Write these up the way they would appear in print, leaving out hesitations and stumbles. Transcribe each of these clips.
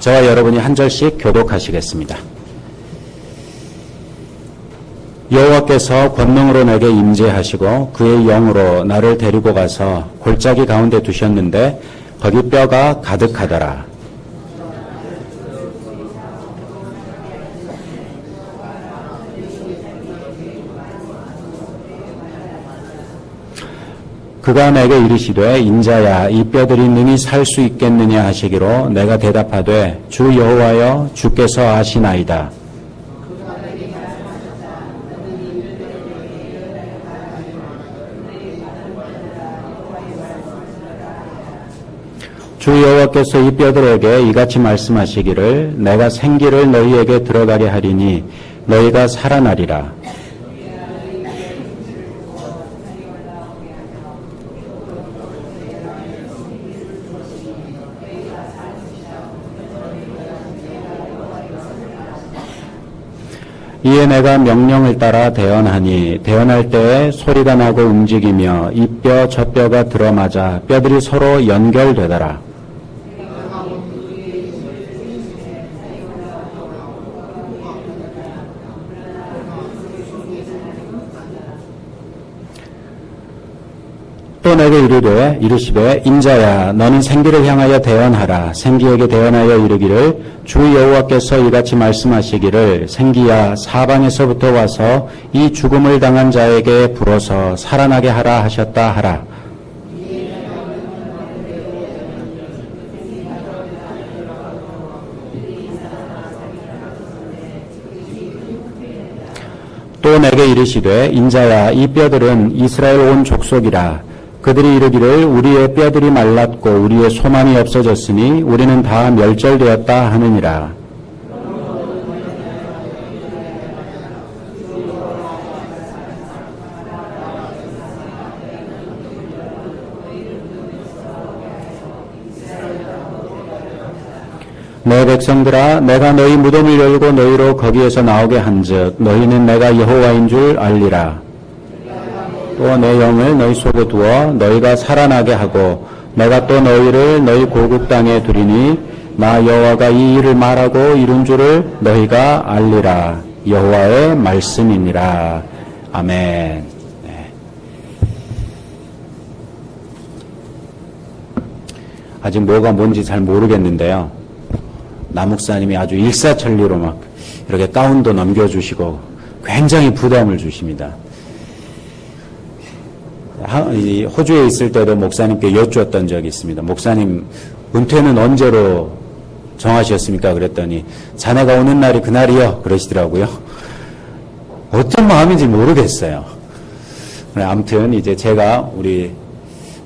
저와 여러분이 한 절씩 교독하시겠습니다. 여호와께서 권능으로 내게 임재하시고 그의 영으로 나를 데리고 가서 골짜기 가운데 두셨는데 거기 뼈가 가득하더라. 그가 내게 이르시되 인자야 이 뼈들이 능히 살 수 있겠느냐 하시기로 내가 대답하되 주 여호와여 주께서 아시나이다. 주 여호와께서 이 뼈들에게 이같이 말씀하시기를 내가 생기를 너희에게 들어가게 하리니 너희가 살아나리라. 이에 내가 명령을 따라 대언하니 대언할 때에 소리가 나고 움직이며 이 뼈 저 뼈가 들어맞아 뼈들이 서로 연결되더라. 또 내게 이르시되 인자야 너는 생기를 향하여 대언하라. 생기에게 대언하여 이르기를 주 여호와께서 이같이 말씀하시기를 생기야 사방에서부터 와서 이 죽음을 당한 자에게 불어서 살아나게 하라 하셨다 하라. 또 내게 이르시되 인자야 이 뼈들은 이스라엘 온 족속이라. 그들이 이르기를 우리의 뼈들이 말랐고 우리의 소망이 없어졌으니 우리는 다 멸절되었다 하느니라. 내 백성들아 내가 너희 무덤을 열고 너희로 거기에서 나오게 한즉 너희는 내가 여호와인 줄 알리라. 또 내 영을 너희 속에 두어 너희가 살아나게 하고 내가 또 너희를 너희 고국 땅에 두리니 나 여호와가 이 일을 말하고 이룬 줄을 너희가 알리라. 여호와의 말씀이니라. 아멘. 네. 아직 뭐가 뭔지 잘 모르겠는데요. 나 목사님이 아주 일사천리로 막 이렇게 가운도 넘겨주시고 굉장히 부담을 주십니다. 호주에 있을 때도 목사님께 여쭈었던 적이 있습니다. 목사님 은퇴는 언제로 정하셨습니까? 그랬더니 자네가 오는 날이 그날이요 그러시더라고요. 어떤 마음인지 모르겠어요. 아무튼 이제 제가 우리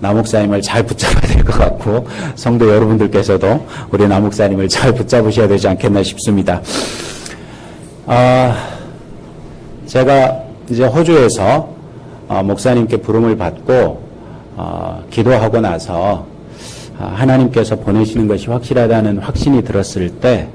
나 목사님을 잘 붙잡아야 될 것 같고 성도 여러분들께서도 우리 나 목사님을 잘 붙잡으셔야 되지 않겠나 싶습니다. 제가 이제 호주에서 목사님께 부름을 받고 기도하고 나서 하나님께서 보내시는 것이 확실하다는 확신이 들었을 때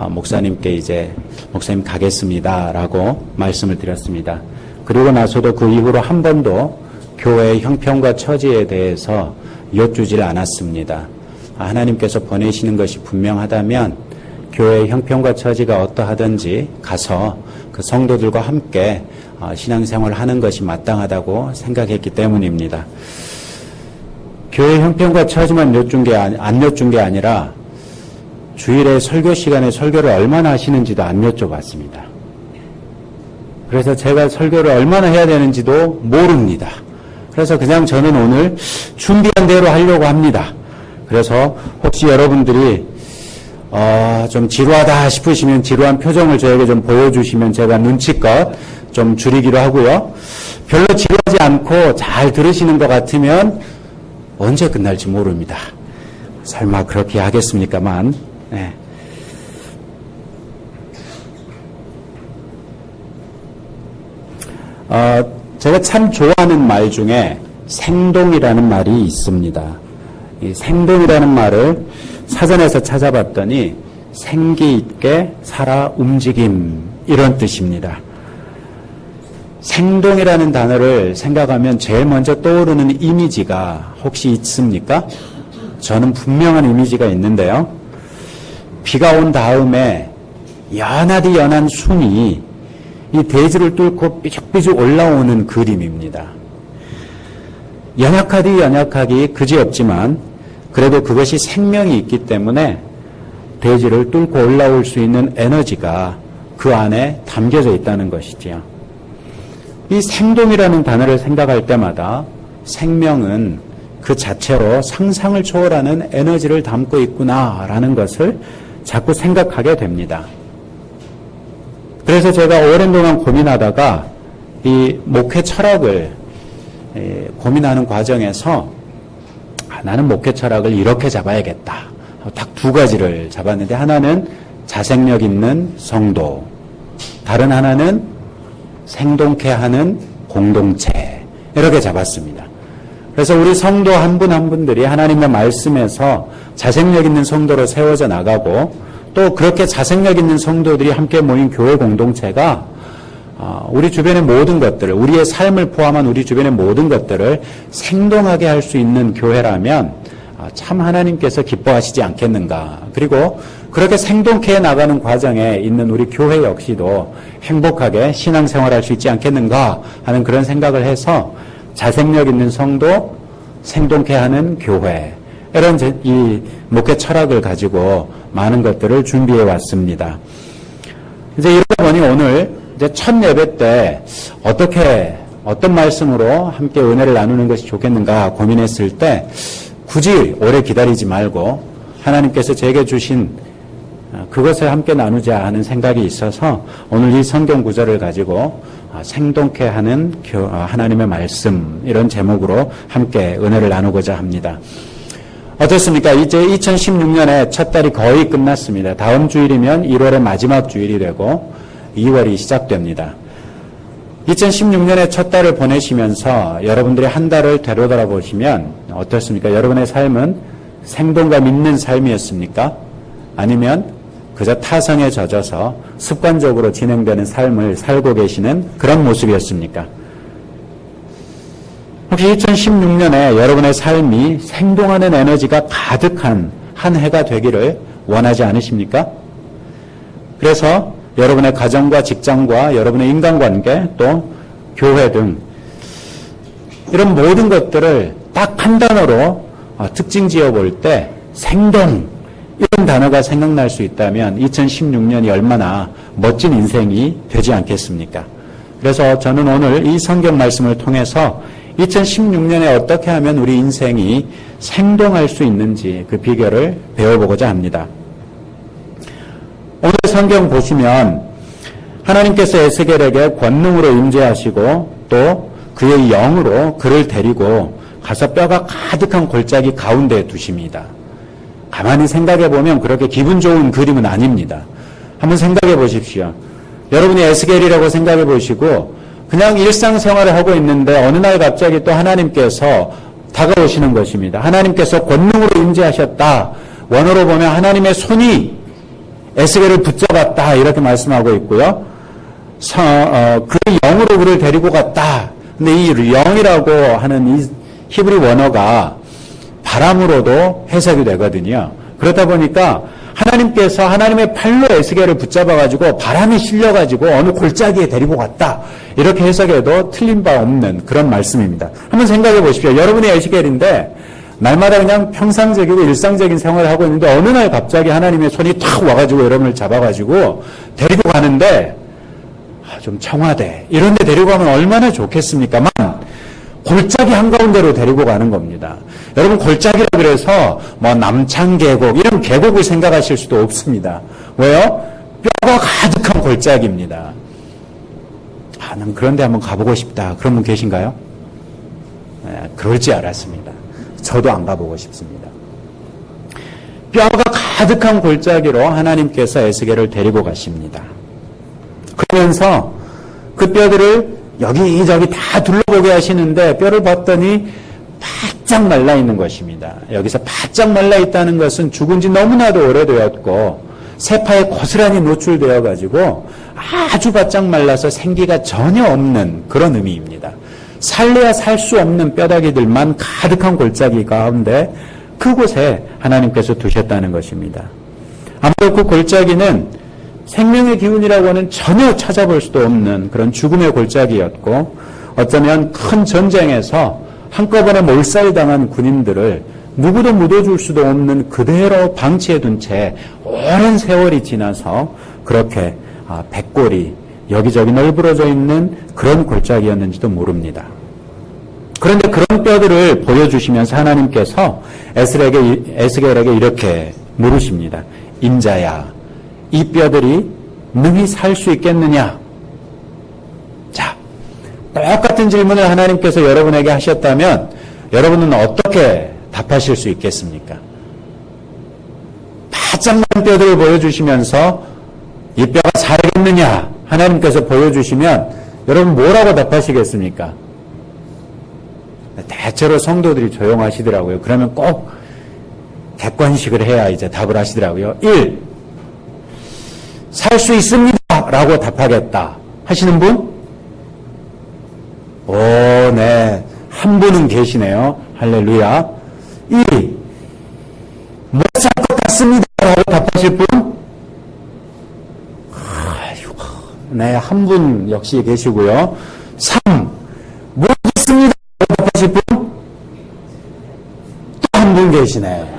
목사님께 이제 목사님 가겠습니다라고 말씀을 드렸습니다. 그리고 나서도 그 이후로 한 번도 교회의 형편과 처지에 대해서 여쭈질 않았습니다. 하나님께서 보내시는 것이 분명하다면 교회의 형편과 처지가 어떠하든지 가서 그 성도들과 함께 신앙생활을 하는 것이 마땅하다고 생각했기 때문입니다. 교회 형편과 처지만 안 여쭌 게 아니라 주일에 설교 시간에 설교를 얼마나 하시는지도 안 여쭤봤습니다. 그래서 제가 설교를 얼마나 해야 되는지도 모릅니다. 그래서 그냥 저는 오늘 준비한 대로 하려고 합니다. 그래서 혹시 여러분들이 좀 지루하다 싶으시면 지루한 표정을 저에게 좀 보여주시면 제가 눈치껏 좀 줄이기로 하고요. 별로 지루하지 않고 잘 들으시는 것 같으면 언제 끝날지 모릅니다. 설마 그렇게 하겠습니까만. 네. 제가 참 좋아하는 말 중에 생동이라는 말이 있습니다. 이 생동이라는 말을 사전에서 찾아봤더니 생기 있게 살아 움직임 이런 뜻입니다. 생동이라는 단어를 생각하면 제일 먼저 떠오르는 이미지가 혹시 있습니까? 저는 분명한 이미지가 있는데요. 비가 온 다음에 연하디 연한 순이 이 대지를 뚫고 삐죽삐죽 올라오는 그림입니다. 연약하디 연약하기 그지없지만 그래도 그것이 생명이 있기 때문에 대지를 뚫고 올라올 수 있는 에너지가 그 안에 담겨져 있다는 것이지요. 이 생동이라는 단어를 생각할 때마다 생명은 그 자체로 상상을 초월하는 에너지를 담고 있구나라는 것을 자꾸 생각하게 됩니다. 그래서 제가 오랜 동안 고민하다가 이 목회 철학을 고민하는 과정에서 나는 목회 철학을 이렇게 잡아야겠다. 딱 두 가지를 잡았는데 하나는 자생력 있는 성도, 다른 하나는 생동케 하는 공동체 이렇게 잡았습니다. 그래서 우리 성도 한 분 한 분들이 하나님의 말씀에서 자생력 있는 성도로 세워져 나가고 또 그렇게 자생력 있는 성도들이 함께 모인 교회 공동체가 우리 주변의 모든 것들을, 우리의 삶을 포함한 우리 주변의 모든 것들을 생동하게 할 수 있는 교회라면 참 하나님께서 기뻐하시지 않겠는가. 그리고 그렇게 생동케 나가는 과정에 있는 우리 교회 역시도 행복하게 신앙생활할 수 있지 않겠는가 하는 그런 생각을 해서 자생력 있는 성도, 생동케 하는 교회, 이런 이 목회 철학을 가지고 많은 것들을 준비해 왔습니다. 이제 이러다 보니 오늘 이제 첫 예배 때 어떤 말씀으로 함께 은혜를 나누는 것이 좋겠는가 고민했을 때 굳이 오래 기다리지 말고 하나님께서 제게 주신 그것을 함께 나누자 하는 생각이 있어서 오늘 이 성경 구절을 가지고 생동케 하는 하나님의 말씀, 이런 제목으로 함께 은혜를 나누고자 합니다. 어떻습니까? 이제 2016년의 첫 달이 거의 끝났습니다. 다음 주일이면 1월의 마지막 주일이 되고 2월이 시작됩니다. 2016년의 첫 달을 보내시면서 여러분들이 한 달을 되돌아보시면 어떻습니까? 여러분의 삶은 생동감 있는 삶이었습니까? 아니면 그저 타성에 젖어서 습관적으로 진행되는 삶을 살고 계시는 그런 모습이었습니까? 혹시 2016년에 여러분의 삶이 생동하는 에너지가 가득한 한 해가 되기를 원하지 않으십니까? 그래서 여러분의 가정과 직장과 여러분의 인간관계 또 교회 등 이런 모든 것들을 딱 한 단어로 특징 지어볼 때 생동, 이런 단어가 생각날 수 있다면 2016년이 얼마나 멋진 인생이 되지 않겠습니까? 그래서 저는 오늘 이 성경 말씀을 통해서 2016년에 어떻게 하면 우리 인생이 생동할 수 있는지 그 비결을 배워보고자 합니다. 오늘 성경 보시면 하나님께서 에스겔에게 권능으로 임재하시고 또 그의 영으로 그를 데리고 가서 뼈가 가득한 골짜기 가운데에 두십니다. 가만히 생각해 보면 그렇게 기분 좋은 그림은 아닙니다. 한번 생각해 보십시오. 여러분이 에스겔이라고 생각해 보시고 그냥 일상생활을 하고 있는데 어느 날 갑자기 또 하나님께서 다가오시는 것입니다. 하나님께서 권능으로 임재하셨다. 원어로 보면 하나님의 손이 에스겔을 붙잡았다, 이렇게 말씀하고 있고요. 그 영으로 그를 데리고 갔다. 근데 이 영이라고 하는 이 히브리 원어가 바람으로도 해석이 되거든요. 그러다 보니까 하나님께서 하나님의 팔로 에스겔을 붙잡아가지고 바람이 실려가지고 어느 골짜기에 데리고 갔다. 이렇게 해석해도 틀린 바 없는 그런 말씀입니다. 한번 생각해 보십시오. 여러분이 에스겔인데 날마다 그냥 평상적이고 일상적인 생활을 하고 있는데 어느 날 갑자기 하나님의 손이 탁 와가지고 여러분을 잡아가지고 데리고 가는데 좀 청와대 이런 데 데리고 가면 얼마나 좋겠습니까만 골짜기 한가운데로 데리고 가는 겁니다. 여러분 골짜기라 그래서 뭐 남창계곡 이런 계곡을 생각하실 수도 없습니다. 왜요? 뼈가 가득한 골짜기입니다. 난 그런 데 한번 가보고 싶다. 그런 분 계신가요? 네, 그럴 줄 알았습니다. 저도 안 가보고 싶습니다. 뼈가 가득한 골짜기로 하나님께서 에스겔을 데리고 가십니다. 그러면서 그 뼈들을 여기저기 다 둘러보게 하시는데 뼈를 봤더니 바짝 말라 있는 것입니다. 여기서 바짝 말라 있다는 것은 죽은 지 너무나도 오래되었고 세파에 고스란히 노출되어 가지고 아주 바짝 말라서 생기가 전혀 없는 그런 의미입니다. 살래야 살 수 없는 뼈다귀들만 가득한 골짜기 가운데 그곳에 하나님께서 두셨다는 것입니다. 아무래도 그 골짜기는 생명의 기운이라고는 전혀 찾아볼 수도 없는 그런 죽음의 골짜기였고, 어쩌면 큰 전쟁에서 한꺼번에 몰살당한 군인들을 누구도 묻어줄 수도 없는 그대로 방치해둔 채 오랜 세월이 지나서 그렇게 백골이 여기저기 널브러져 있는 그런 골짜기였는지도 모릅니다. 그런데 그런 뼈들을 보여주시면서 하나님께서 에스겔에게 이렇게 물으십니다. 인자야, 이 뼈들이 능히 살 수 있겠느냐? 자, 똑같은 질문을 하나님께서 여러분에게 하셨다면 여러분은 어떻게 답하실 수 있겠습니까? 바짝 난 뼈들을 보여주시면서 이 뼈가 살겠느냐? 하나님께서 보여주시면 여러분 뭐라고 답하시겠습니까? 대체로 성도들이 조용하시더라고요. 그러면 꼭 객관식을 해야 이제 답을 하시더라고요. 1. 살 수 있습니다. 라고 답하겠다. 하시는 분? 오, 네. 한 분은 계시네요. 할렐루야. 2. 못 살 것 같습니다. 라고 답하실 분? 네, 한 분 역시 계시고요. 3. 모르겠습니다. 라고 답하실 분? 또 한 분 계시네.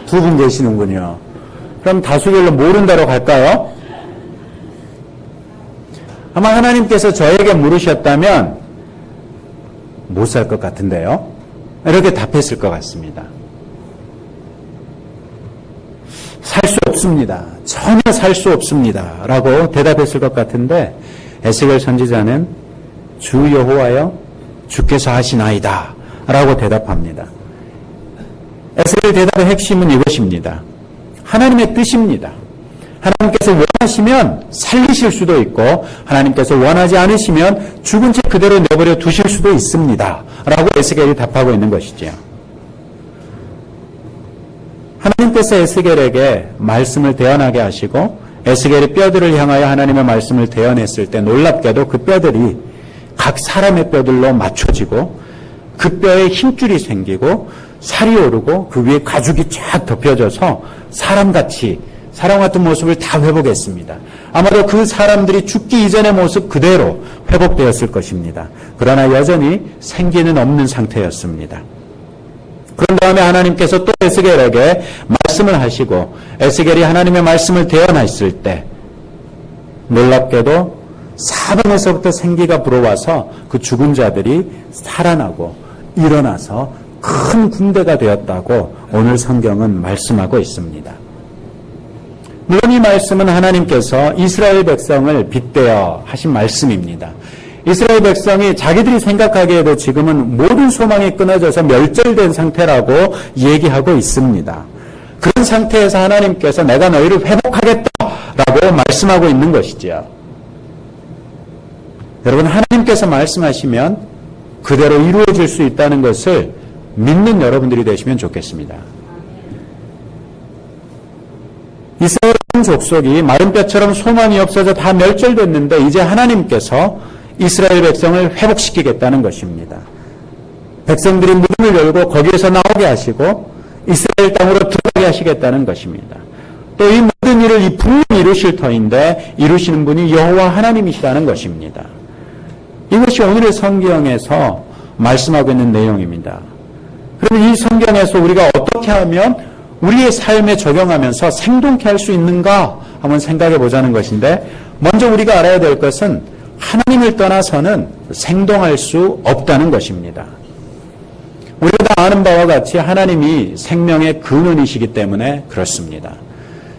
2분 계시는군요. 그럼 다수결로 모른다로 갈까요? 아마 하나님께서 저에게 물으셨다면 못 살 것 같은데요. 이렇게 답했을 것 같습니다. 살 수 없습니다. 전혀 살 수 없습니다. 라고 대답했을 것 같은데 에스겔 선지자는 주 여호와여 주께서 하시나이다. 라고 대답합니다. 에스겔 대답의 핵심은 이것입니다. 하나님의 뜻입니다. 하나님께서 원하시면 살리실 수도 있고 하나님께서 원하지 않으시면 죽은 채 그대로 내버려 두실 수도 있습니다. 라고 에스겔이 답하고 있는 것이죠. 하나님께서 에스겔에게 말씀을 대언하게 하시고 에스겔의 뼈들을 향하여 하나님의 말씀을 대언했을 때 놀랍게도 그 뼈들이 각 사람의 뼈들로 맞춰지고 그 뼈에 힘줄이 생기고 살이 오르고 그 위에 가죽이 쫙 덮여져서 사람 같은 모습을 다 회복했습니다. 아마도 그 사람들이 죽기 이전의 모습 그대로 회복되었을 것입니다. 그러나 여전히 생기는 없는 상태였습니다. 그런 다음에 하나님께서 또 에스겔에게 말씀을 하시고 에스겔이 하나님의 말씀을 대언했을 때 놀랍게도 사방에서부터 생기가 불어와서 그 죽은 자들이 살아나고 일어나서 큰 군대가 되었다고 오늘 성경은 말씀하고 있습니다. 물론 이 말씀은 하나님께서 이스라엘 백성을 빗대어 하신 말씀입니다. 이스라엘 백성이 자기들이 생각하기에도 지금은 모든 소망이 끊어져서 멸절된 상태라고 얘기하고 있습니다. 그런 상태에서 하나님께서 내가 너희를 회복하겠다라고 말씀하고 있는 것이죠. 여러분, 하나님께서 말씀하시면 그대로 이루어질 수 있다는 것을 믿는 여러분들이 되시면 좋겠습니다. 이스라엘 족속이 마른 뼈처럼 소망이 없어져 다 멸절됐는데 이제 하나님께서 이스라엘 백성을 회복시키겠다는 것입니다. 백성들이 문을 열고 거기에서 나오게 하시고 이스라엘 땅으로 들어가게 하시겠다는 것입니다. 또 이 모든 일을 분명히 이루실 터인데 이루시는 분이 여호와 하나님이시라는 것입니다. 이것이 오늘의 성경에서 말씀하고 있는 내용입니다. 그러면 이 성경에서 우리가 어떻게 하면 우리의 삶에 적용하면서 생동케 할 수 있는가 한번 생각해 보자는 것인데, 먼저 우리가 알아야 될 것은 하나님을 떠나서는 생동할 수 없다는 것입니다. 우리가 다 아는 바와 같이 하나님이 생명의 근원이시기 때문에 그렇습니다.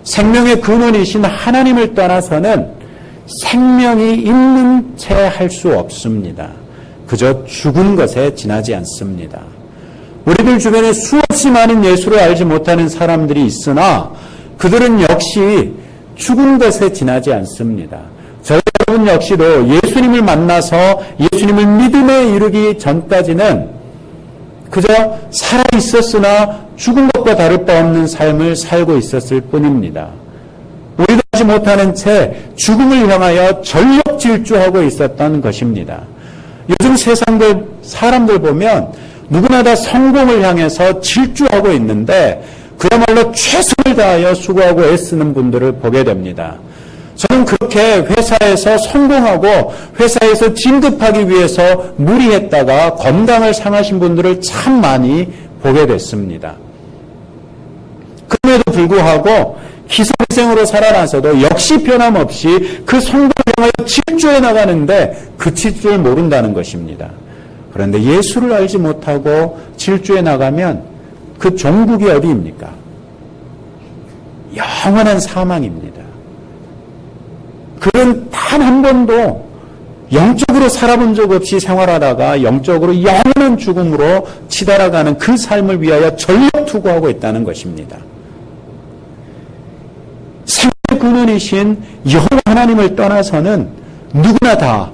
생명의 근원이신 하나님을 떠나서는 생명이 있는 채 할 수 없습니다. 그저 죽은 것에 지나지 않습니다. 우리들 주변에 수없이 많은 예수를 알지 못하는 사람들이 있으나 그들은 역시 죽은 것에 지나지 않습니다. 저희 여러분 역시도 예수님을 만나서 예수님을 믿음에 이르기 전까지는 그저 살아있었으나 죽은 것과 다를 바 없는 삶을 살고 있었을 뿐입니다. 우리도 알지 못하는 채 죽음을 향하여 전력 질주하고 있었던 것입니다. 요즘 세상들 사람들 보면 누구나 다 성공을 향해서 질주하고 있는데 그야말로 최선을 다하여 수고하고 애쓰는 분들을 보게 됩니다. 저는 그렇게 회사에서 성공하고 회사에서 진급하기 위해서 무리했다가 건강을 상하신 분들을 참 많이 보게 됐습니다. 그럼에도 불구하고 기사회생으로 살아나서도 역시 변함없이 그 성공을 향하여 질주해 나가는데 그칠 줄 모른다는 것입니다. 그런데 예수를 알지 못하고 질주해 나가면 그 종국이 어디입니까? 영원한 사망입니다. 그는 단 한 번도 영적으로 살아본 적 없이 생활하다가 영적으로 영원한 죽음으로 치달아가는 그 삶을 위하여 전력 투구하고 있다는 것입니다. 생명의 근원이신 여호와 하나님을 떠나서는 누구나 다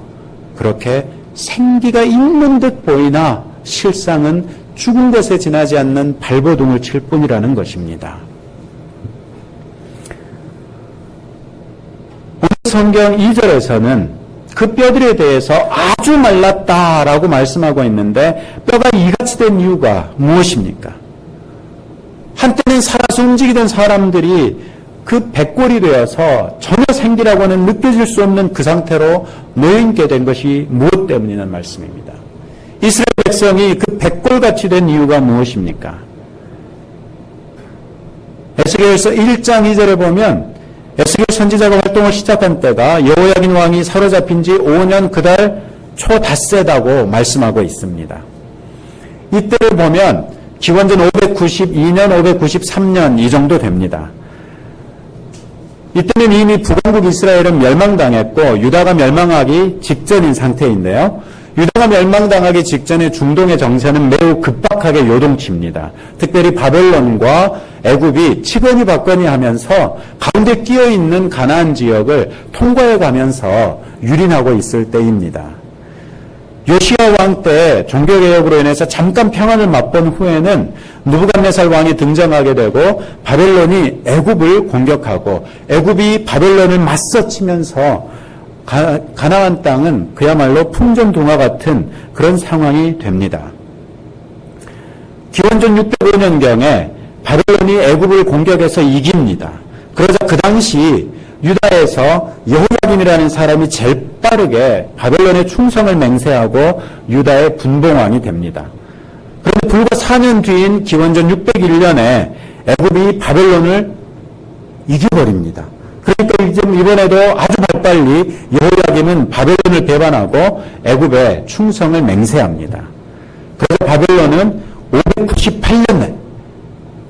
그렇게 생기가 있는 듯 보이나 실상은 죽은 것에 지나지 않는 발버둥을 칠 뿐이라는 것입니다. 오늘 성경 2절에서는 그 뼈들에 대해서 아주 말랐다라고 말씀하고 있는데 뼈가 이같이 된 이유가 무엇입니까? 한때는 살아서 움직이던 사람들이 그 백골이 되어서 전혀 생기라고는 느껴질 수 없는 그 상태로 놓여있게 된 것이 무엇 때문이냐는 말씀입니다. 이스라엘 백성이 그 백골같이 된 이유가 무엇입니까? 에스겔서 1장 2절에 보면 에스겔 선지자가 활동을 시작한 때가 여호야긴 왕이 사로잡힌 지 5년 그달 초 닷새다고 말씀하고 있습니다. 이때를 보면 기원전 592년, 593년 이 정도 됩니다. 이때는 이미 북왕국 이스라엘은 멸망당했고 유다가 멸망하기 직전인 상태인데요. 유다가 멸망당하기 직전에 중동의 정세는 매우 급박하게 요동칩니다. 특별히 바벨론과 애굽이 치거니 받거니 하면서 가운데 끼어있는 가나안 지역을 통과해 가면서 유린하고 있을 때입니다. 요시야 왕 때 종교개혁으로 인해서 잠깐 평안을 맛본 후에는 느부갓네살 왕이 등장하게 되고 바벨론이 애굽을 공격하고 애굽이 바벨론을 맞서치면서 가나안 땅은 그야말로 풍전등화 같은 그런 상황이 됩니다. 기원전 605년경에 바벨론이 애굽을 공격해서 이깁니다. 그러자 그 당시 유다에서 여호야김이라는 사람이 제일 빠르게 바벨론의 충성을 맹세하고 유다의 분봉왕이 됩니다. 그런데 불과 4년 뒤인 기원전 601년에 애굽이 바벨론을 이겨버립니다. 그러니까 이번에도 아주 발빨리 여호야김은 바벨론을 배반하고 애굽에 충성을 맹세합니다. 그래서 바벨론은 598년에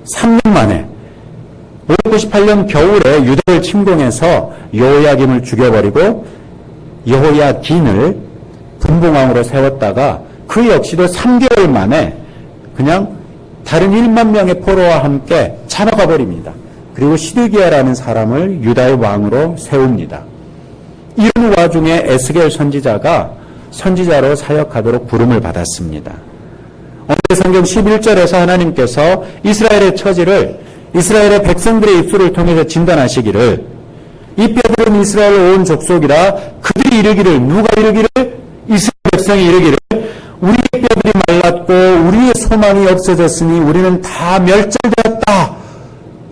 3년 만에 598년 겨울에 유다를 침공해서 여호야김을 죽여버리고 여호야긴을 분봉왕으로 세웠다가 그 역시도 3개월 만에 그냥 다른 1만 명의 포로와 함께 참아가 버립니다. 그리고 시드기야라는 사람을 유다의 왕으로 세웁니다. 이런 와중에 에스겔 선지자가 선지자로 사역하도록 부름을 받았습니다. 오늘 성경 11절에서 하나님께서 이스라엘의 처지를 이스라엘의 백성들의 입술을 통해서 진단하시기를 이 뼈들은 이스라엘 온 족속이라 그들이 이르기를 누가 이르기를 이스라엘 백성이 이르기를 우리의 뼈들이 말랐고 우리의 소망이 없어졌으니 우리는 다 멸절되었다.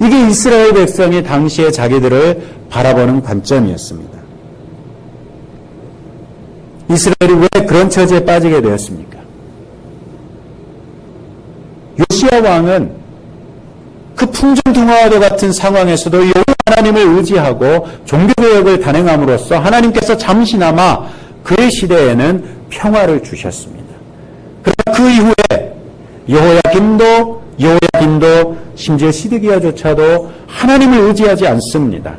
이게 이스라엘 백성이 당시에 자기들을 바라보는 관점이었습니다. 이스라엘이 왜 그런 처지에 빠지게 되었습니까? 요시야 왕은 그 풍전등화와도 같은 상황에서도 여호와 하나님을 의지하고 종교개혁을 단행함으로써 하나님께서 잠시나마 그의 시대에는 평화를 주셨습니다. 그러나 그 이후에 여호야김도 심지어 시드기야조차도 하나님을 의지하지 않습니다.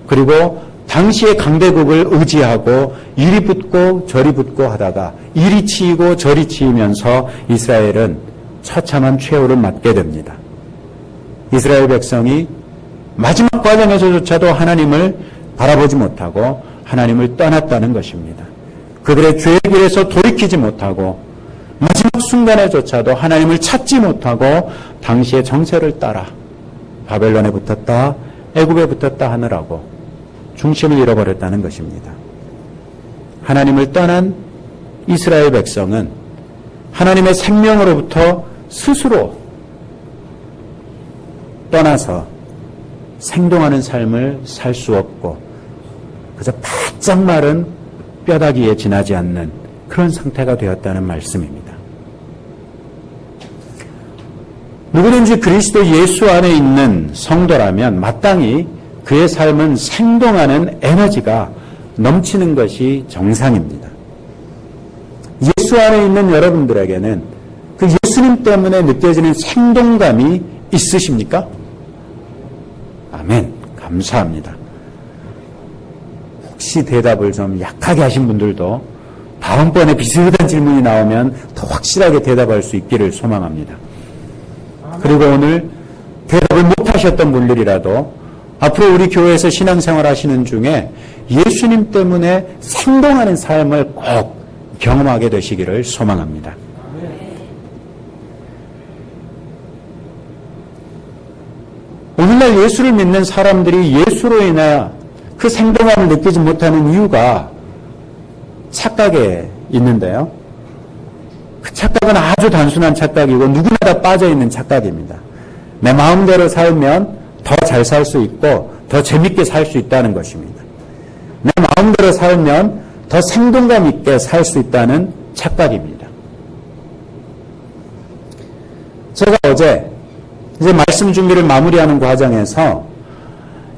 그리고 당시의 강대국을 의지하고 이리 붙고 저리 붙고 하다가 이리 치이고 저리 치이면서 이스라엘은 처참한 최후를 맞게 됩니다. 이스라엘 백성이 마지막 과정에서조차도 하나님을 바라보지 못하고 하나님을 떠났다는 것입니다. 그들의 죄의 길에서 돌이키지 못하고 마지막 순간에조차도 하나님을 찾지 못하고 당시의 정세를 따라 바벨론에 붙었다, 애굽에 붙었다 하느라고 중심을 잃어버렸다는 것입니다. 하나님을 떠난 이스라엘 백성은 하나님의 생명으로부터 스스로 떠나서 생동하는 삶을 살 수 없고 그저 바짝 마른 뼈다귀에 지나지 않는 그런 상태가 되었다는 말씀입니다. 누구든지 그리스도 예수 안에 있는 성도라면 마땅히 그의 삶은 생동하는 에너지가 넘치는 것이 정상입니다. 예수 안에 있는 여러분들에게는 그 예수님 때문에 느껴지는 생동감이 있으십니까? 아멘. 감사합니다. 혹시 대답을 좀 약하게 하신 분들도 다음번에 비슷한 질문이 나오면 더 확실하게 대답할 수 있기를 소망합니다. 그리고 오늘 대답을 못하셨던 분들이라도 앞으로 우리 교회에서 신앙생활 하시는 중에 예수님 때문에 생동하는 삶을 꼭 경험하게 되시기를 소망합니다. 오늘날 예수를 믿는 사람들이 예수로 인하여 그 생동함을 느끼지 못하는 이유가 착각에 있는데요. 그 착각은 아주 단순한 착각이고 누구나 다 빠져있는 착각입니다. 내 마음대로 살면 더 잘 살 수 있고 더 재밌게 살 수 있다는 것입니다. 내 마음대로 살면 더 생동감 있게 살 수 있다는 착각입니다. 제가 어제 이제 말씀 준비를 마무리하는 과정에서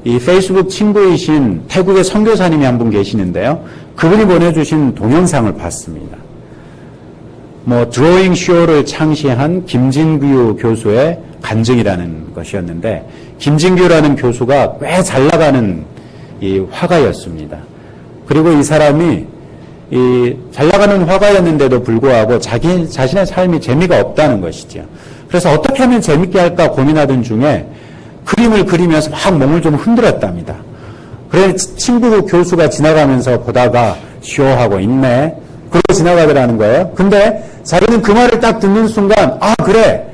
이 페이스북 친구이신 태국의 선교사님이 한 분 계시는데요. 그분이 보내주신 동영상을 봤습니다. 드로잉 쇼를 창시한 김진규 교수의 간증이라는 것이었는데, 김진규라는 교수가 꽤 잘 나가는 이 화가였습니다. 그리고 이 사람이 잘 나가는 화가였는데도 불구하고 자신의 삶이 재미가 없다는 것이죠. 그래서 어떻게 하면 재밌게 할까 고민하던 중에 그림을 그리면서 막 몸을 좀 흔들었답니다. 그래서 친구 교수가 지나가면서 보다가 쇼하고 있네. 그러고 지나가더라는 거예요. 근데 자기는 그 말을 딱 듣는 순간, 아, 그래.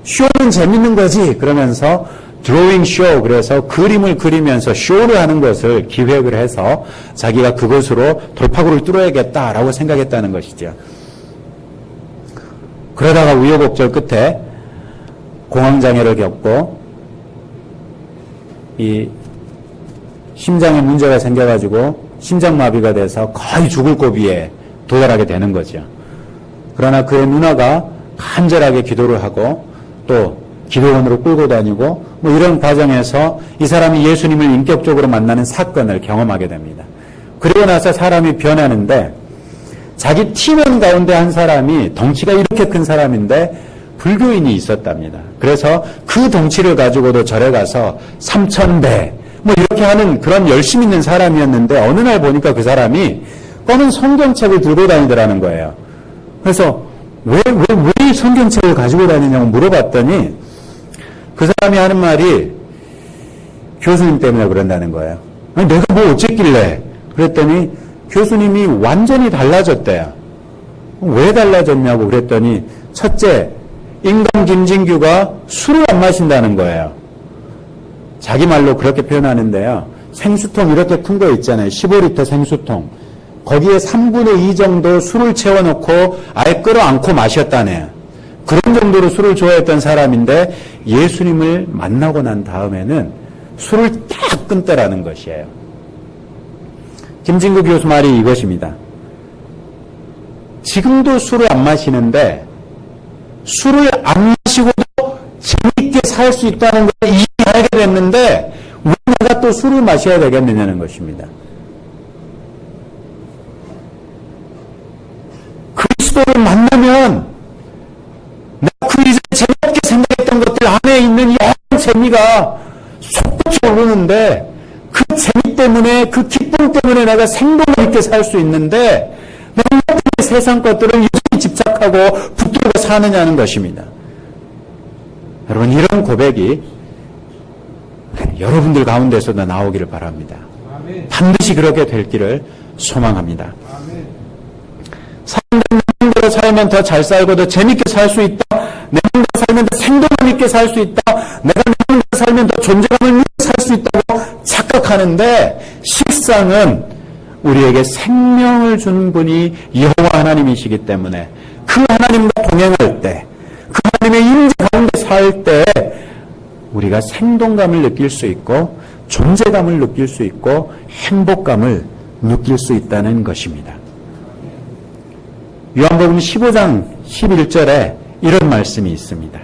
쇼는 재밌는 거지. 그러면서 드로잉 쇼, 그래서 그림을 그리면서 쇼를 하는 것을 기획을 해서 자기가 그것으로 돌파구를 뚫어야겠다라고 생각했다는 것이죠. 그러다가 우여곡절 끝에 공황장애를 겪고 이 심장에 문제가 생겨가지고 심장마비가 돼서 거의 죽을 고비에 도달하게 되는 거죠. 그러나 그의 누나가 간절하게 기도를 하고 또 기도원으로 끌고 다니고 이런 과정에서 이 사람이 예수님을 인격적으로 만나는 사건을 경험하게 됩니다. 그리고 나서 사람이 변하는데 자기 팀원 가운데 한 사람이 덩치가 이렇게 큰 사람인데 불교인이 있었답니다. 그래서 그 덩치를 가지고도 절에 가서 3,000배 이렇게 하는 그런 열심 있는 사람이었는데 어느 날 보니까 그 사람이 검은 성경책을 들고 다니더라는 거예요. 그래서 왜 성경책을 가지고 다니냐고 물어봤더니 그 사람이 하는 말이 교수님 때문에 그런다는 거예요. 아니, 내가 뭐 어쨌길래. 그랬더니 교수님이 완전히 달라졌대요. 왜 달라졌냐고 그랬더니 첫째, 인간 김진규가 술을 안 마신다는 거예요. 자기 말로 그렇게 표현하는데요. 생수통 이렇게 큰 거 있잖아요. 15리터 생수통. 거기에 3분의 2 정도 술을 채워놓고 아예 끌어안고 마셨다네요. 그런 정도로 술을 좋아했던 사람인데 예수님을 만나고 난 다음에는 술을 딱 끊더라는 것이에요. 김진구 교수 말이 이것입니다. 지금도 술을 안 마시는데 술을 안 마시고도 재밌게 살 수 있다는 걸 이미 알게 됐는데 왜 내가 또 술을 마셔야 되겠느냐는 것입니다. 그리스도를 만나면 내가 그 이전에 재밌게 생각했던 것들 안에 있는 이 재미가 솟구쳐 오르는데 그 재미 때문에 그 기쁨 때문에 내가 생동감 있게 살 수 있는데 내가 때문에 세상 것들을 여전히 집착하고 붙들고 사느냐는 것입니다. 여러분, 이런 고백이 여러분들 가운데서도 나오기를 바랍니다. 아멘. 반드시 그렇게 될 길을 소망합니다. 아멘. 사람들은 내 마음대로 살면 더 잘 살고 더 재밌게 살 수 있다. 내 마음대로 살면 더 생동감 있게 살 수 있다. 내가 내 마음대로 살면 더 존재감을 믿고 살 수 있다고 착각하는데 실상은 우리에게 생명을 준 분이 여호와 하나님이시기 때문에 그 하나님과 동행할 때, 그 하나님의 임재 가운데 살 때 우리가 생동감을 느낄 수 있고 존재감을 느낄 수 있고 행복감을 느낄 수 있다는 것입니다. 요한복음 15장 11절에 이런 말씀이 있습니다.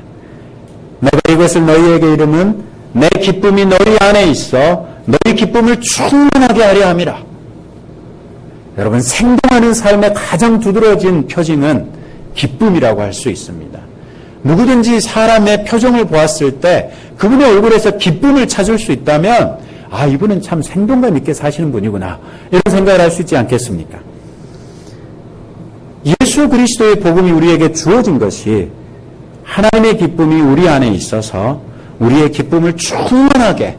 내가 이것을 너희에게 이름은 내 기쁨이 너희 안에 있어 너희 기쁨을 충만하게 하려 함이라. 여러분, 생동하는 삶의 가장 두드러진 표징은 기쁨이라고 할 수 있습니다. 누구든지 사람의 표정을 보았을 때 그분의 얼굴에서 기쁨을 찾을 수 있다면 이분은 참 생동감 있게 사시는 분이구나, 이런 생각을 할 수 있지 않겠습니까? 예수 그리스도의 복음이 우리에게 주어진 것이 하나님의 기쁨이 우리 안에 있어서 우리의 기쁨을 충만하게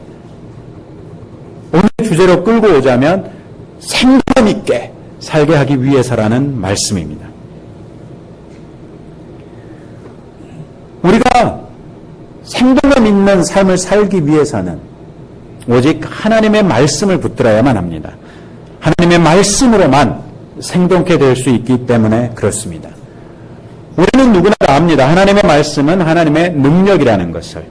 오늘 주제로 끌고 오자면 생동감 있게 살게 하기 위해서라는 말씀입니다. 우리가 생동감 있는 삶을 살기 위해서는 오직 하나님의 말씀을 붙들어야만 합니다. 하나님의 말씀으로만 생동케 될 수 있기 때문에 그렇습니다. 우리는 누구나 다 압니다. 하나님의 말씀은 하나님의 능력이라는 것을.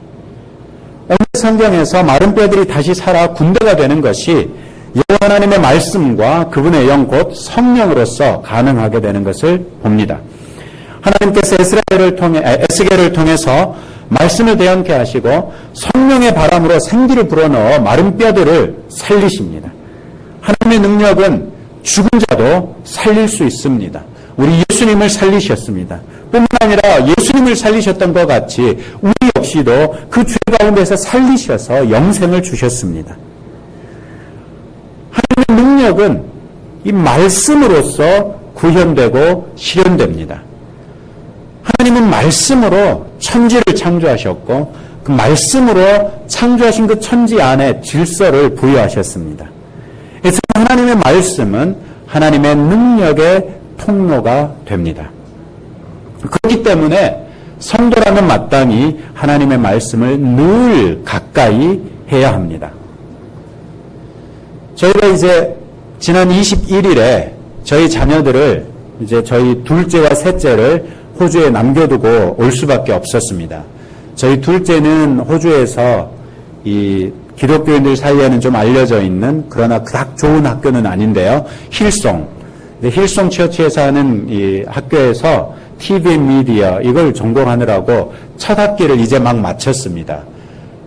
오늘 성경에서 마른 뼈들이 다시 살아 군대가 되는 것이 여호와 하나님의 말씀과 그분의 영 곧 성령으로서 가능하게 되는 것을 봅니다. 하나님께서 에스겔을 통해서 말씀을 대언케 하시고 성령의 바람으로 생기를 불어넣어 마른 뼈들을 살리십니다. 하나님의 능력은 죽은 자도 살릴 수 있습니다. 우리 예수님을 살리셨습니다. 뿐만 아니라 예수님을 살리셨던 것 같이 우리 역시도 그 죄 가운데서 살리셔서 영생을 주셨습니다. 하나님의 능력은 이 말씀으로서 구현되고 실현됩니다. 하나님은 말씀으로 천지를 창조하셨고 그 말씀으로 창조하신 그 천지 안에 질서를 부여하셨습니다. 그래서 하나님의 말씀은 하나님의 능력의 통로가 됩니다. 그렇기 때문에 성도라면 마땅히 하나님의 말씀을 늘 가까이 해야 합니다. 저희가 이제 지난 21일에 저희 자녀들을 이제 저희 둘째와 셋째를 호주에 남겨두고 올 수밖에 없었습니다. 저희 둘째는 호주에서 이 기독교인들 사이에는 좀 알려져 있는, 그러나 그닥 좋은 학교는 아닌데요. 힐송 처치에서 하는 이 학교에서 TV 미디어 이걸 전공하느라고 첫 학기를 이제 막 마쳤습니다.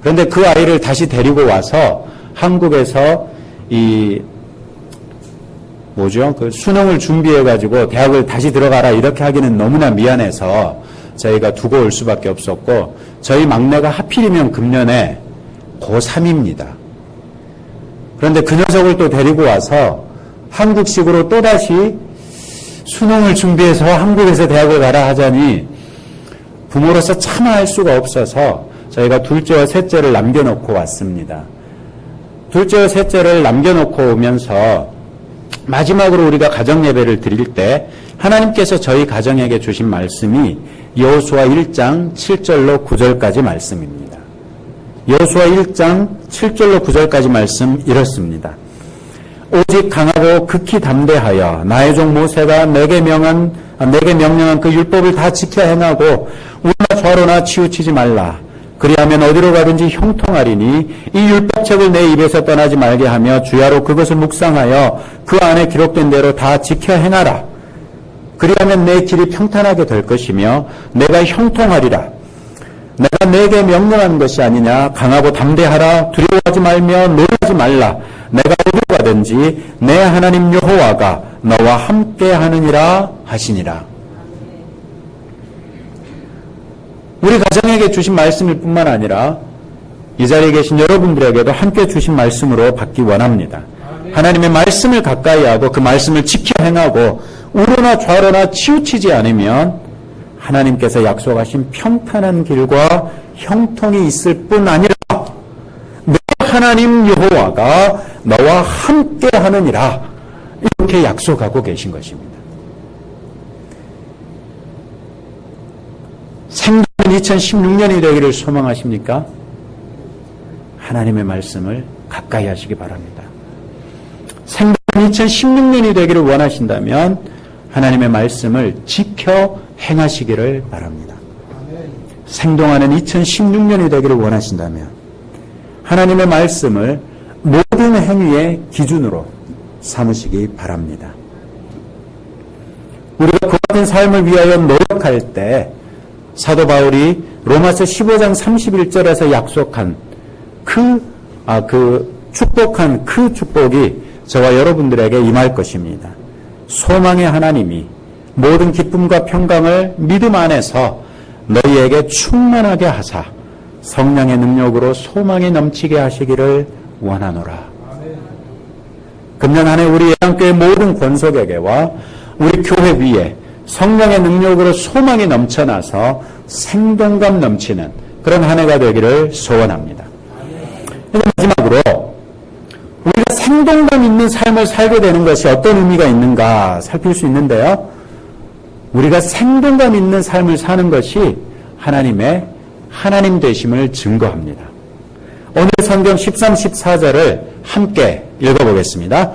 그런데 그 아이를 다시 데리고 와서 한국에서 그 수능을 준비해가지고 대학을 다시 들어가라 이렇게 하기는 너무나 미안해서 저희가 두고 올 수밖에 없었고, 저희 막내가 하필이면 금년에 고3입니다. 그런데 그 녀석을 또 데리고 와서 한국식으로 또다시 수능을 준비해서 한국에서 대학을 가라 하자니 부모로서 차마 할 수가 없어서 저희가 둘째와 셋째를 남겨놓고 왔습니다. 둘째와 셋째를 남겨놓고 오면서 마지막으로 우리가 가정예배를 드릴 때 하나님께서 저희 가정에게 주신 말씀이 여호수아 1장 7절로 9절까지 말씀입니다. 여호수아 1장 7절로 9절까지 말씀 이렇습니다. 오직 강하고 극히 담대하여 나의 종 모세가 내게 명령한 그 율법을 다 지켜 행하고 우나 좌로나 치우치지 말라. 그리하면 어디로 가든지 형통하리니 이 율법책을 내 입에서 떠나지 말게 하며 주야로 그것을 묵상하여 그 안에 기록된 대로 다 지켜 행하라. 그리하면 내 길이 평탄하게 될 것이며 내가 형통하리라. 내가 내게 명령한 것이 아니냐. 강하고 담대하라. 두려워하지 말며 놀라지 말라. 내가 어디로 가든지 내 하나님 여호와가 너와 함께 하느니라 하시니라. 우리 가정에게 주신 말씀일 뿐만 아니라 이 자리에 계신 여러분들에게도 함께 주신 말씀으로 받기 원합니다. 하나님의 말씀을 가까이 하고 그 말씀을 지켜 행하고 우로나 좌로나 치우치지 않으면 하나님께서 약속하신 평탄한 길과 형통이 있을 뿐 아니라 내 하나님 여호와가 너와 함께 하느니라, 이렇게 약속하고 계신 것입니다. 생전 2016년이 되기를 소망하십니까? 하나님의 말씀을 가까이 하시기 바랍니다. 생전 2016년이 되기를 원하신다면 하나님의 말씀을 지켜 행하시기를 바랍니다. 생동하는 2016년이 되기를 원하신다면 하나님의 말씀을 모든 행위의 기준으로 삼으시기 바랍니다. 우리가 그 같은 삶을 위하여 노력할 때 사도 바울이 로마서 15장 31절에서 약속한 축복한 그 축복이 저와 여러분들에게 임할 것입니다. 소망의 하나님이 모든 기쁨과 평강을 믿음 안에서 너희에게 충만하게 하사 성령의 능력으로 소망이 넘치게 하시기를 원하노라. 금년 한 해 우리 예양교회 모든 권속에게와 우리 교회 위에 성령의 능력으로 소망이 넘쳐나서 생동감 넘치는 그런 한 해가 되기를 소원합니다. 마지막으로 우리가 생동감 있는 삶을 살게 되는 것이 어떤 의미가 있는가 살필 수 있는데요. 우리가 생동감 있는 삶을 사는 것이 하나님 되심을 증거합니다. 오늘 성경 13, 14절을 함께 읽어보겠습니다.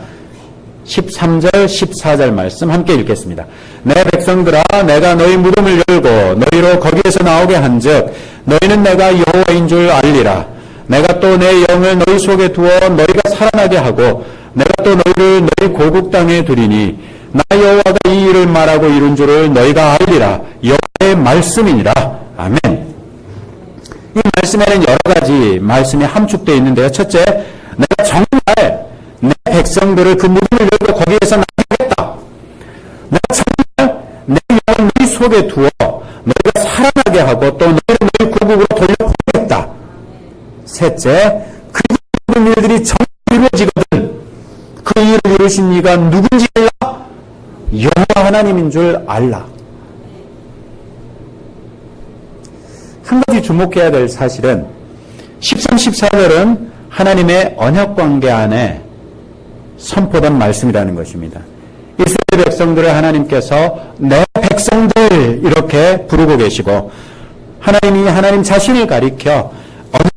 13절, 14절 말씀 함께 읽겠습니다. 내 백성들아, 내가 너희 무덤을 열고 너희로 거기에서 나오게 한즉 너희는 내가 여호와인 줄 알리라. 내가 또 내 영을 너희 속에 두어 너희가 살아나게 하고 내가 또 너희를 너희 고국 땅에 두리니 나 여호와가 이 일을 말하고 이룬 줄을 너희가 알리라. 여호와의 말씀이니라. 아멘. 이 말씀에는 여러 가지 말씀이 함축되어 있는데요. 첫째, 내가 정말 내 백성들을 그 무덤을 열고 거기에서 나게 하겠다. 내가 정말 내 영을 너희 속에 두어 너희가 살아나게 하고 또 너희를 너희 고국으로 돌려보내겠다. 셋째, 그 모든 일들이 정말 이루어지거든 그 일을 이루신 이가 누군지 알라? 여호와 하나님인 줄 알라. 한 가지 주목해야 될 사실은 13, 14절은 하나님의 언약관계 안에 선포된 말씀이라는 것입니다. 이스라엘 백성들을 하나님께서 내 백성들 이렇게 부르고 계시고 하나님이 하나님 자신을 가리켜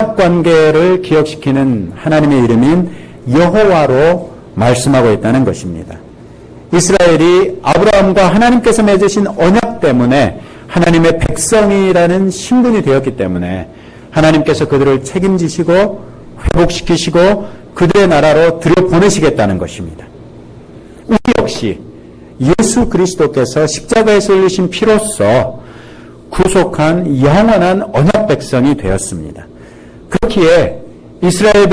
언약관계를 기억시키는 하나님의 이름인 여호와로 말씀하고 있다는 것입니다. 이스라엘이 아브라함과 하나님께서 맺으신 언약 때문에 하나님의 백성이라는 신분이 되었기 때문에 하나님께서 그들을 책임지시고 회복시키시고 그들의 나라로 들여보내시겠다는 것입니다. 우리 역시 예수 그리스도께서 십자가에서 흘리신 피로써 구속한 영원한 언약 백성이 되었습니다. 그렇기에 이스라엘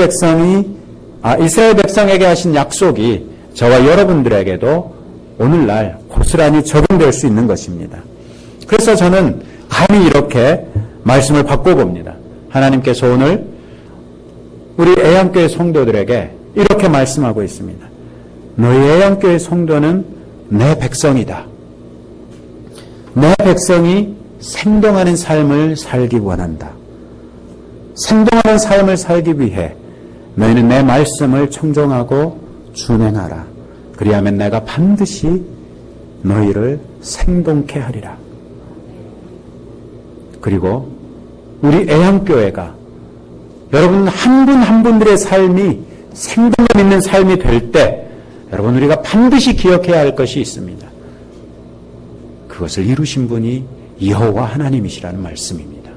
백성에게 하신 약속이 저와 여러분들에게도 오늘날 고스란히 적용될 수 있는 것입니다. 그래서 저는 감히 이렇게 말씀을 바꿔봅니다. 하나님께서 오늘 우리 애양교회 성도들에게 이렇게 말씀하고 있습니다. 너희 애양교회 성도는 내 백성이다. 내 백성이 생동하는 삶을 살기 원한다. 생동하는 삶을 살기 위해 너희는 내 말씀을 청종하고 준행하라. 그리하면 내가 반드시 너희를 생동케 하리라. 그리고 우리 애양교회가 여러분 한 분 한 분들의 삶이 생동감 있는 삶이 될 때 여러분 우리가 반드시 기억해야 할 것이 있습니다. 그것을 이루신 분이 여호와 하나님이시라는 말씀입니다.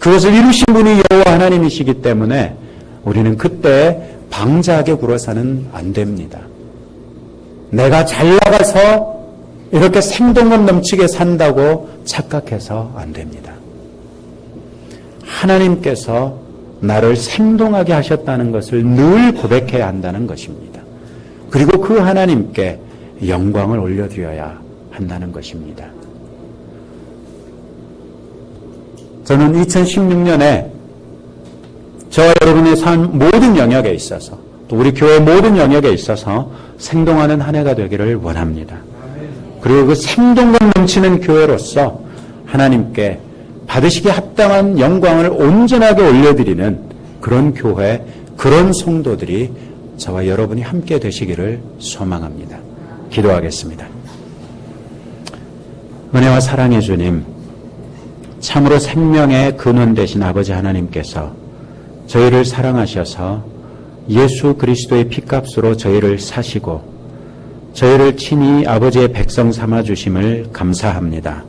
그것을 이루신 분이 여호와 하나님이시기 때문에 우리는 그때 방자하게 굴어서는 안 됩니다. 내가 잘 나가서 이렇게 생동감 넘치게 산다고 착각해서 안 됩니다. 하나님께서 나를 생동하게 하셨다는 것을 늘 고백해야 한다는 것입니다. 그리고 그 하나님께 영광을 올려드려야 한다는 것입니다. 저는 2016년에 저와 여러분의 삶 모든 영역에 있어서 또 우리 교회 모든 영역에 있어서 생동하는 한 해가 되기를 원합니다. 그리고 그 생동감 넘치는 교회로서 하나님께 받으시기에 합당한 영광을 온전하게 올려드리는 그런 교회, 그런 성도들이 저와 여러분이 함께 되시기를 소망합니다. 기도하겠습니다. 은혜와 사랑의 주님, 참으로 생명의 근원 되신 아버지 하나님께서 저희를 사랑하셔서 예수 그리스도의 피값으로 저희를 사시고 저희를 친히 아버지의 백성 삼아 주심을 감사합니다.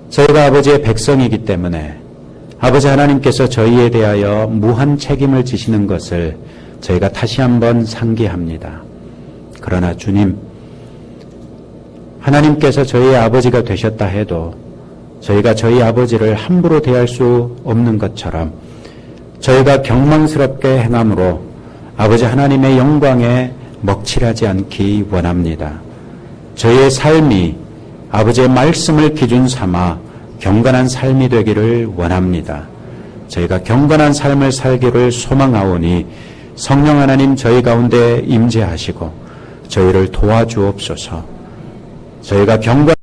저희가 아버지의 백성이기 때문에 아버지 하나님께서 저희에 대하여 무한 책임을 지시는 것을 저희가 다시 한번 상기합니다. 그러나 주님, 하나님께서 저희의 아버지가 되셨다 해도 저희가 저희 아버지를 함부로 대할 수 없는 것처럼 저희가 경망스럽게 행함으로 아버지 하나님의 영광에 먹칠하지 않기 원합니다. 저희의 삶이 아버지의 말씀을 기준 삼아 경건한 삶이 되기를 원합니다. 저희가 경건한 삶을 살기를 소망하오니 성령 하나님 저희 가운데 임재하시고 저희를 도와주옵소서. 저희가 경건